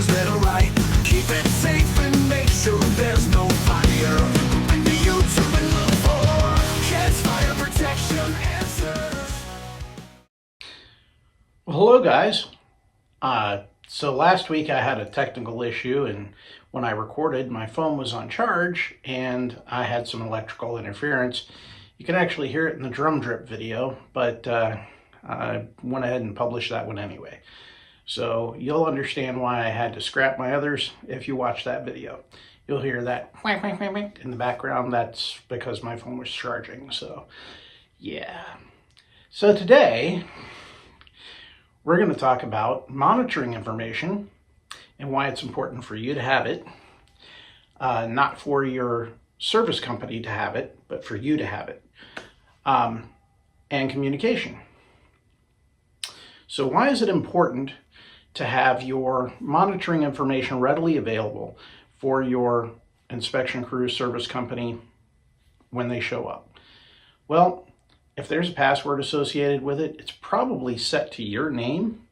is red or right. Keep it safe and make sure there's no fire. Open to YouTube and look for Kids Fire Protection Answers. Well, hello guys. So last week I had a technical issue, and when I recorded, my phone was on charge and I had some electrical interference. You can actually hear it in the drum drip video, but I went ahead and published that one anyway. So you'll understand why I had to scrap my others if you watch that video. You'll hear that in the background. That's because my phone was charging. So yeah. So today we're going to talk about monitoring information and why it's important for you to have it, not for your service company to have it, but for you to have it, and communication. So why is it important to have your monitoring information readily available for your inspection crew, service company when they show up? Well, if there's a password associated with it, it's probably set to your name,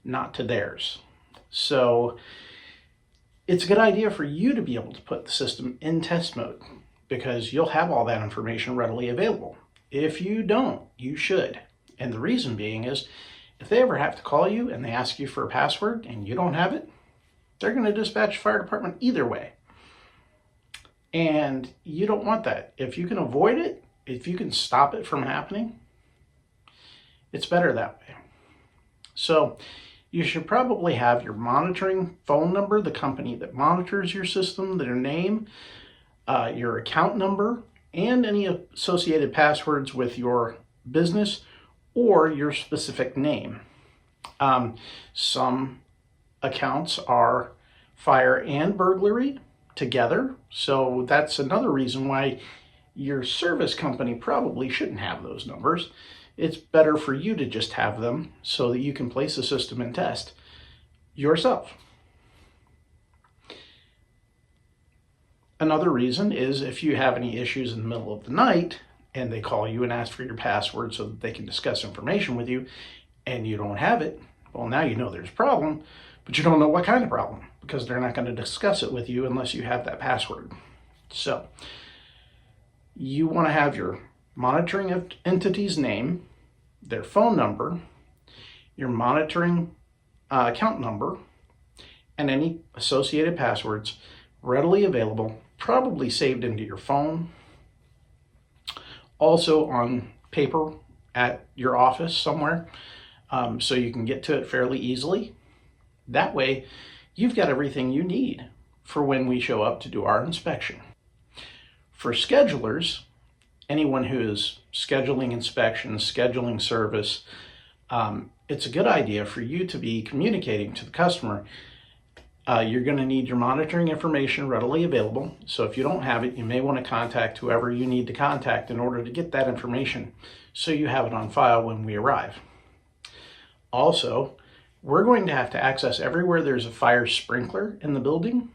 not to theirs. So it's a good idea for you to be able to put the system in test mode, because you'll have all that information readily available. If you don't, you should. And the reason being is, if they ever have to call you and they ask you for a password and you don't have it, they're going to dispatch the fire department either way. And you don't want that. If you can avoid it, if you can stop it from happening, it's better that way. So you should probably have your monitoring phone number, the company that monitors your system, their name, your account number, and any associated passwords with your business or your specific name. Some accounts are fire and burglary together, so that's another reason why your service company probably shouldn't have those numbers. It's better for you to just have them so that you can place the system in test yourself. Another reason is if you have any issues in the middle of the night and they call you and ask for your password so that they can discuss information with you and you don't have it, well, now you know there's a problem, but you don't know what kind of problem, because they're not going to discuss it with you unless you have that password. So you want to have your monitoring entity's name, their phone number, your monitoring account number, and any associated passwords readily available, probably saved into your phone, also on paper at your office somewhere, so you can get to it fairly easily. That way, you've got everything you need for when we show up to do our inspection. For schedulers, anyone who is scheduling inspections, scheduling service, it's a good idea for you to be communicating to the customer. You're going to need your monitoring information readily available. So if you don't have it, you may want to contact whoever you need to contact in order to get that information so you have it on file when we arrive. Also, we're going to have to access everywhere there's a fire sprinkler in the building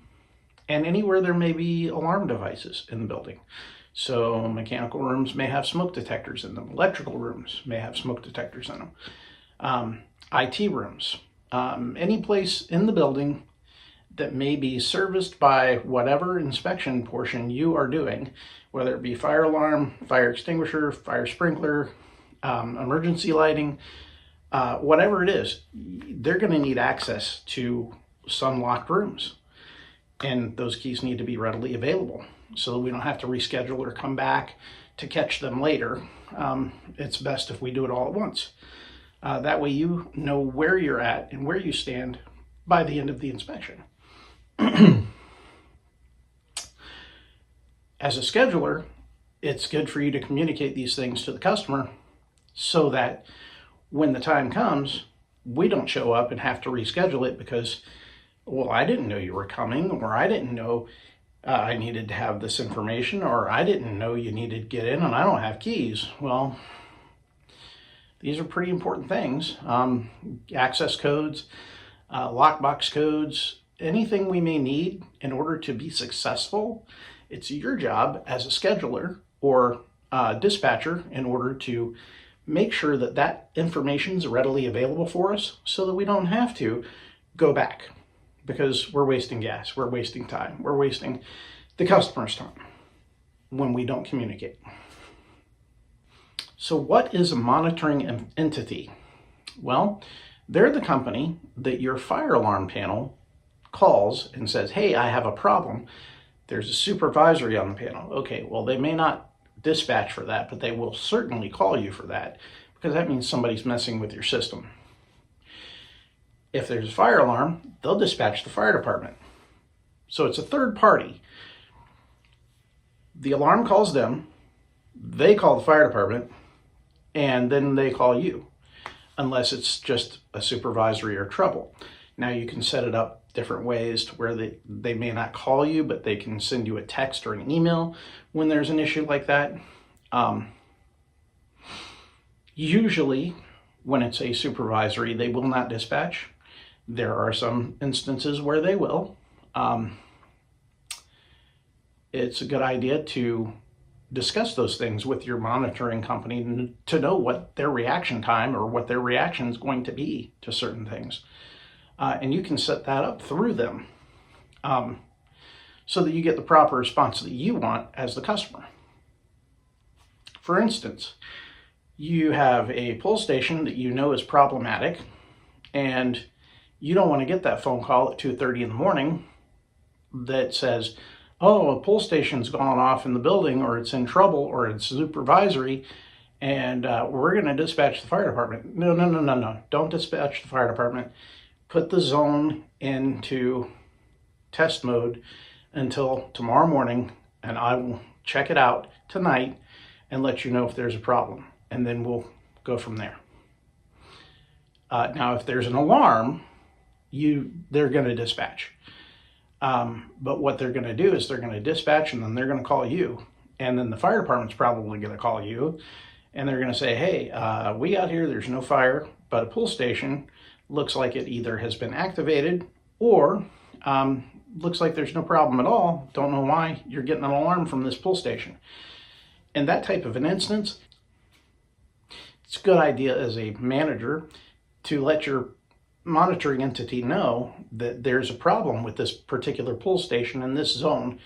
and anywhere there may be alarm devices in the building. So mechanical rooms may have smoke detectors in them. Electrical rooms may have smoke detectors in them. IT rooms, any place in the building that may be serviced by whatever inspection portion you are doing, whether it be fire alarm, fire extinguisher, fire sprinkler, emergency lighting, whatever it is, they're going to need access to some locked rooms. And those keys need to be readily available so that we don't have to reschedule or come back to catch them later. It's best if we do it all at once. That way you know where you're at and where you stand by the end of the inspection. As a scheduler, it's good for you to communicate these things to the customer so that when the time comes, we don't show up and have to reschedule it because, well, I didn't know you were coming, or I didn't know I needed to have this information, or I didn't know you needed to get in and I don't have keys. Well, these are pretty important things. Access codes, lockbox codes, anything we may need in order to be successful. It's your job as a scheduler or dispatcher in order to make sure that that information is readily available for us so that we don't have to go back. because we're wasting gas, we're wasting time, we're wasting the customer's time when we don't communicate. So what is a monitoring entity? Well, they're the company that your fire alarm panel calls and says, hey, I have a problem. There's a supervisory on the panel. Okay, well, they may not dispatch for that, but they will certainly call you for that, because that means somebody's messing with your system. If there's a fire alarm, they'll dispatch the fire department. So it's a third party. The alarm calls them, they call the fire department, and then they call you, unless it's just a supervisory or trouble. Now you can set it up different ways to where they may not call you, but they can send you a text or an email when there's an issue like that. Usually, when it's a supervisory, they will not dispatch. There are some instances where they will. It's a good idea to discuss those things with your monitoring company to know what their reaction time or what their reaction is going to be to certain things. And you can set that up through them so that you get the proper response that you want as the customer. For instance, you have a pull station that you know is problematic, and you don't want to get that phone call at 2:30 in the morning that says, oh, a pull station's gone off in the building, or it's in trouble, or it's supervisory, and we're going to dispatch the fire department. No. Don't dispatch the fire department. Put the zone into test mode until tomorrow morning, and I will check it out tonight and let you know if there's a problem, and then we'll go from there. Now, if there's an alarm, they're going to dispatch. But what they're going to do is they're going to dispatch, and then they're going to call you, and then the fire department's probably going to call you, and they're going to say, hey, we got here, there's no fire, but a pull station looks like it either has been activated or looks like there's no problem at all. Don't know why you're getting an alarm from this pull station. In that type of an instance, it's a good idea as a manager to let your monitoring entity know that there's a problem with this particular pull station in this zone.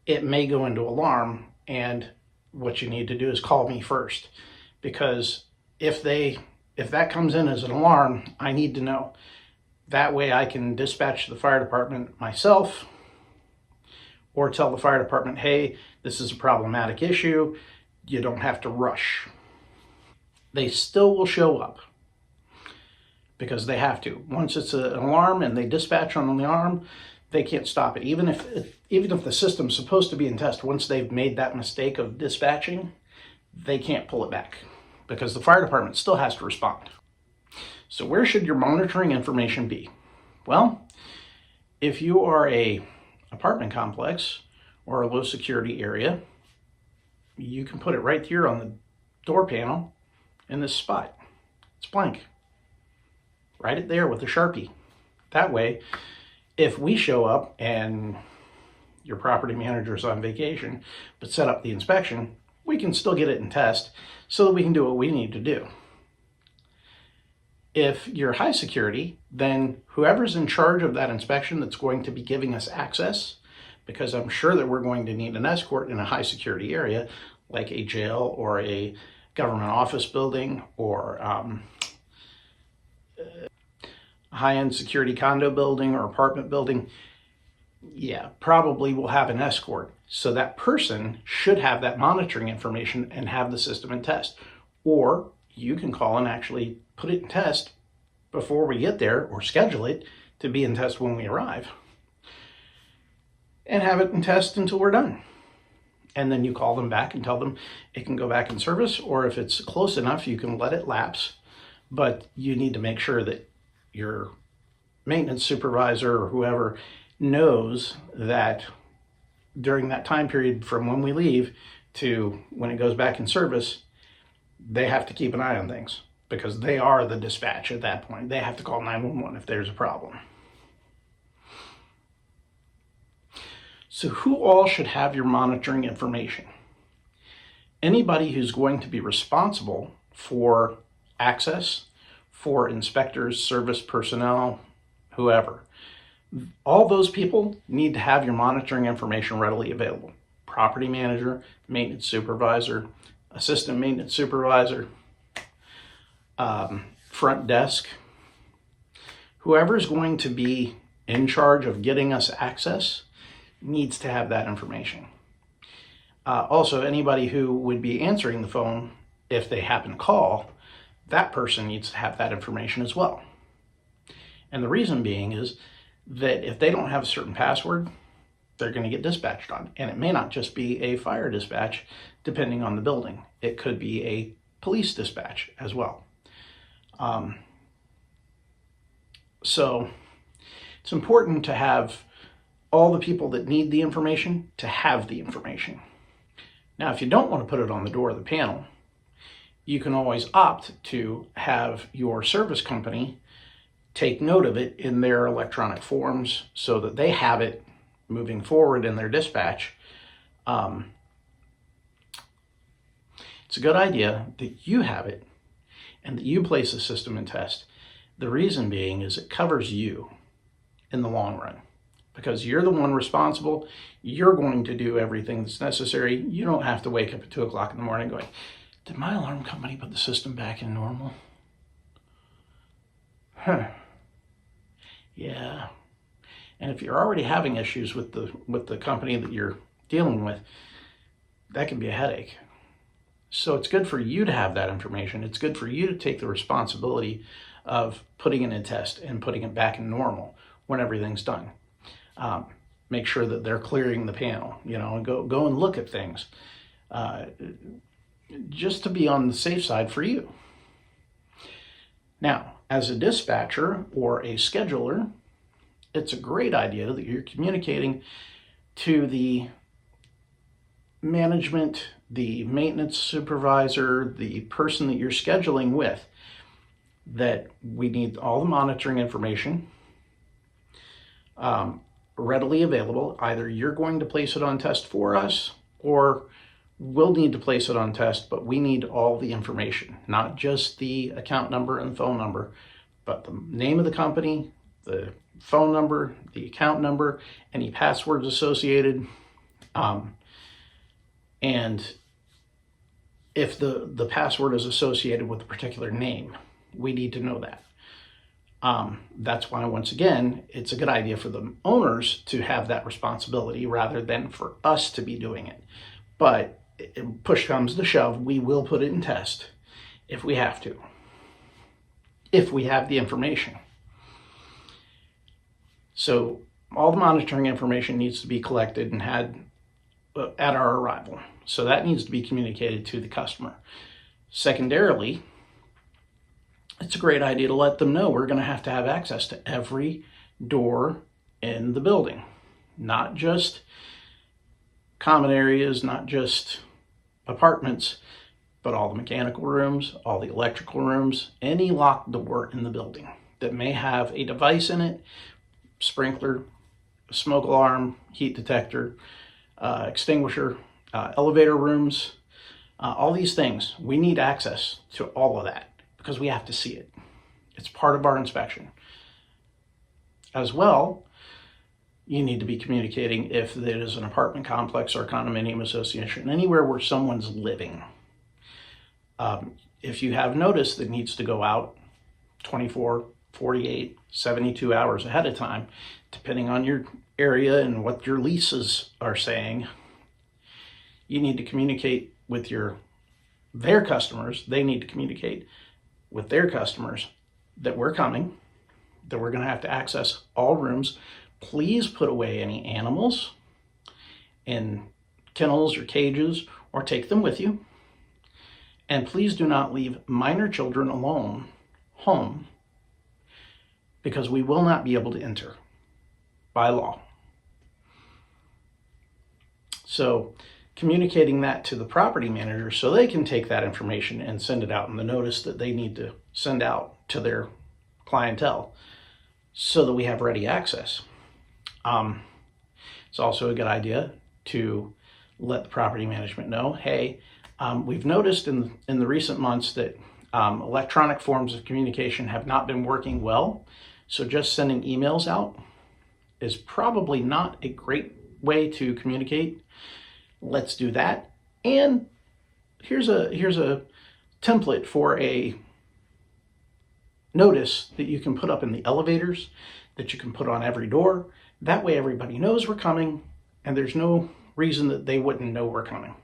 It may go into alarm, and what you need to do is call me first, because if that comes in as an alarm, I need to know. That way I can dispatch the fire department myself, or tell the fire department, hey, this is a problematic issue. You don't have to rush. They still will show up because they have to. Once it's an alarm and they dispatch on the alarm, they can't stop it. Even if the system's supposed to be in test, once they've made that mistake of dispatching, they can't pull it back because the fire department still has to respond. So where should your monitoring information be? Well, if you are a apartment complex or a low security area, you can put it right here on the door panel in this spot. It's blank. Write it there with a Sharpie. That way, if we show up and your property manager's on vacation, but set up the inspection, we can still get it in test so that we can do what we need to do. If you're high security, then whoever's in charge of that inspection that's going to be giving us access, because I'm sure that we're going to need an escort in a high security area, like a jail or a government office building or a high-end security condo building or apartment building, probably will have an escort. So that person should have that monitoring information and have the system in test. Or you can call and actually put it in test before we get there, or schedule it to be in test when we arrive, and have it in test until we're done. And then you call them back and tell them it can go back in service, or if it's close enough, you can let it lapse. But you need to make sure that your maintenance supervisor or whoever knows that during that time period from when we leave to when it goes back in service, they have to keep an eye on things, because they are the dispatch at that point. They have to call 911 if there's a problem. So who all should have your monitoring information? Anybody who's going to be responsible for access, for inspectors, service personnel, whoever. All those people need to have your monitoring information readily available. Property manager, maintenance supervisor, assistant maintenance supervisor, front desk, whoever is going to be in charge of getting us access needs to have that information. Also, anybody who would be answering the phone, if they happen to call, that person needs to have that information as well. And the reason being is that if they don't have a certain password, they're going to get dispatched on. And it may not just be a fire dispatch, depending on the building. It could be a police dispatch as well. So it's important to have all the people that need the information to have the information. Now, if you don't want to put it on the door of the panel, you can always opt to have your service company take note of it in their electronic forms so that they have it moving forward in their dispatch. It's a good idea that you have it and that you place the system in test. The reason being is it covers you in the long run, because you're the one responsible. You're going to do everything that's necessary. You don't have to wake up at 2 o'clock in the morning going, did my alarm company put the system back in normal? Yeah. And if you're already having issues with the company that you're dealing with, that can be a headache. So it's good for you to have that information. It's good for you to take the responsibility of putting it in test and putting it back in normal when everything's done. Make sure that they're clearing the panel, and go and look at things, just to be on the safe side for you. Now, as a dispatcher or a scheduler, it's a great idea that you're communicating to the management, the maintenance supervisor, the person that you're scheduling with, that we need all the monitoring information readily available. Either you're going to place it on test for us, or we'll need to place it on test, but we need all the information, not just the account number and phone number, but the name of the company, the phone number, the account number, any passwords associated. And if the password is associated with a particular name, we need to know that. That's why, once again, it's a good idea for the owners to have that responsibility rather than for us to be doing it. But push comes to shove, we will put it in test if we have to, if we have the information. So all the monitoring information needs to be collected and had at our arrival. So that needs to be communicated to the customer. Secondarily, it's a great idea to let them know we're going to have access to every door in the building, not just common areas, not just apartments, but all the mechanical rooms, all the electrical rooms, any locked door in the building that may have a device in it, sprinkler, smoke alarm, heat detector, extinguisher, elevator rooms, all these things. We need access to all of that because we have to see it. It's part of our inspection. As well, you need to be communicating if it is an apartment complex or condominium association, anywhere where someone's living. If you have notice that needs to go out 24, 48, 72 hours ahead of time, depending on your area and what your leases are saying, you need to communicate with their customers. They need to communicate with their customers that we're coming, that we're going to have to access all rooms. Please put away any animals in kennels or cages or take them with you. And please do not leave minor children alone home, because we will not be able to enter by law. So communicating that to the property manager so they can take that information and send it out in the notice that they need to send out to their clientele so that we have ready access. It's also a good idea to let the property management know, hey, we've noticed in the recent months that electronic forms of communication have not been working well. So just sending emails out is probably not a great way to communicate. Let's do that. And here's a template for a notice that you can put up in the elevators, that you can put on every door. That way everybody knows we're coming, and there's no reason that they wouldn't know we're coming.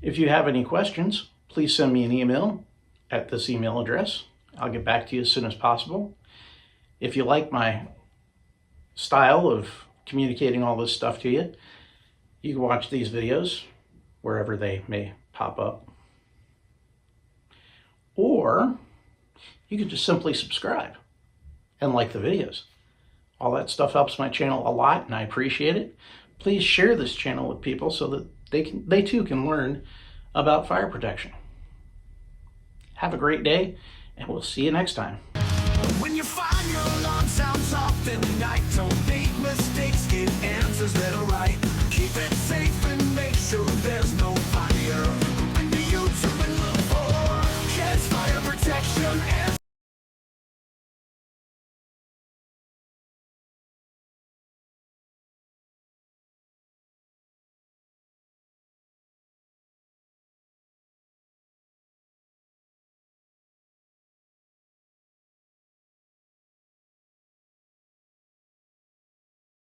If you have any questions, please send me an email at this email address. I'll get back to you as soon as possible. If you like my style of communicating all this stuff to you, you can watch these videos wherever they may pop up. Or you can just simply subscribe and like the videos. All that stuff helps my channel a lot, and I appreciate it. Please share this channel with people so that they too can learn about fire protection. Have a great day, and we'll see you next time. When you find your alarm sounds off in the night, don't make mistakes, get answers that are right. Keep it safe.